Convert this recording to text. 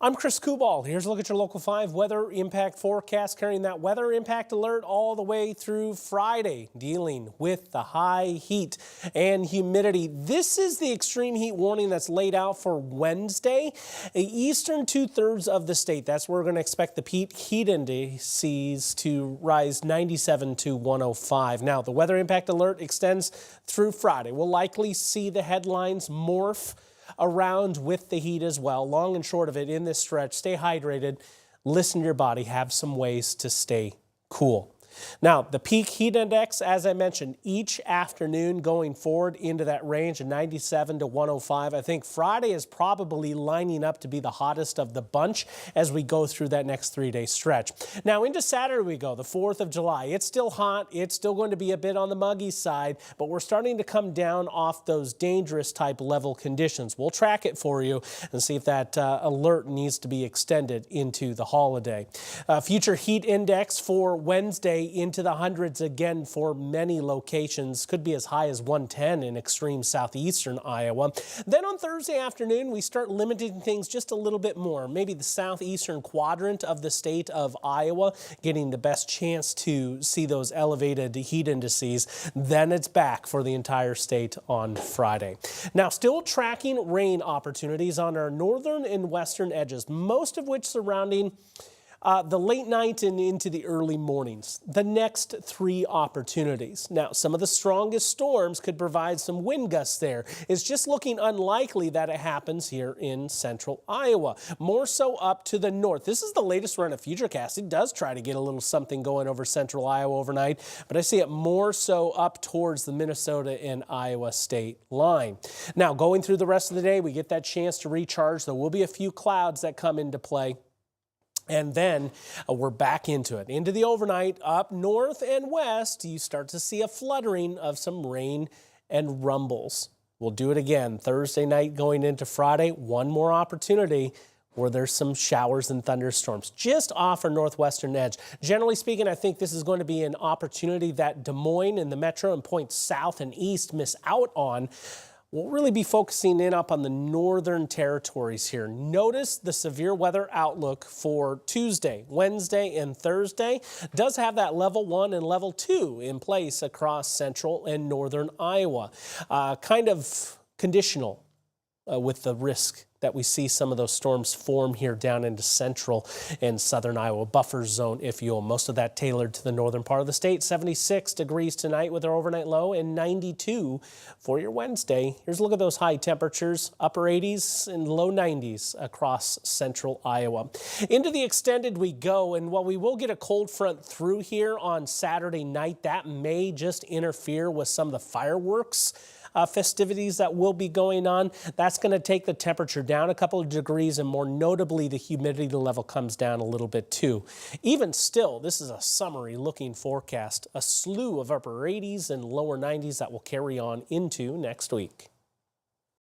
I'm Chris Kubal. Here's a look at your Local 5 weather impact forecast, carrying that weather impact alert all the way through Friday, dealing with the high heat and humidity. This is the extreme heat warning that's laid out for Wednesday. The eastern 2/3 of the state, that's where we're going to expect the peak heat indices to rise 97 to 105. Now, the weather impact alert extends through Friday. We'll likely see the headlines morph around with the heat as well. Long and short of it, in this stretch, stay hydrated, listen to your body, have some ways to stay cool. Now, the peak heat index, as I mentioned, each afternoon going forward into that range of 97 to 105. I think Friday is probably lining up to be the hottest of the bunch as we go through that next 3-day stretch. Now, into Saturday we go, the 4th of July. It's still hot. It's still going to be a bit on the muggy side, but we're starting to come down off those dangerous type level conditions. We'll track it for you and see if that alert needs to be extended into the holiday. Future heat index for Wednesday into the hundreds again for many locations. Could be as high as 110 in extreme southeastern Iowa. Then on Thursday afternoon, we start limiting things just a little bit more. Maybe the southeastern quadrant of the state of Iowa getting the best chance to see those elevated heat indices. Then it's back for the entire state on Friday. Now, still tracking rain opportunities on our northern and western edges, most of which surrounding the late night and into the early mornings. The next 3 opportunities. Now, some of the strongest storms could provide some wind gusts there. It's just looking unlikely that it happens here in central Iowa. More so up to the north. This is the latest run of Futurecast. It does try to get a little something going over central Iowa overnight, but I see it more so up towards the Minnesota and Iowa state line. Now, going through the rest of the day, we get that chance to recharge. There will be a few clouds that come into play. And then we're back into it. Into the overnight, up north and west, you start to see a fluttering of some rain and rumbles. We'll do it again Thursday night going into Friday. One more opportunity where there's some showers and thunderstorms just off our northwestern edge. Generally speaking, I think this is going to be an opportunity that Des Moines and the metro and points south and east miss out on. We'll really be focusing in up on the northern territories here. Notice the severe weather outlook for Tuesday, Wednesday, and Thursday does have that level 1 and level 2 in place across central and northern Iowa. Kind of conditional with the risk that we see some of those storms form here down into central and southern Iowa. Buffer zone, if you will. Most of that tailored to the northern part of the state. 76 degrees tonight with our overnight low and 92 for your Wednesday. Here's a look at those high temperatures. Upper 80s and low 90s across central Iowa. Into the extended we go, and while we will get a cold front through here on Saturday night, that may just interfere with some of the fireworks festivities that will be going on. That's going to take the temperature down a couple of degrees, and more notably, the humidity level comes down a little bit too. Even still, this is a summery looking forecast. A slew of upper 80s and lower 90s that will carry on into next week.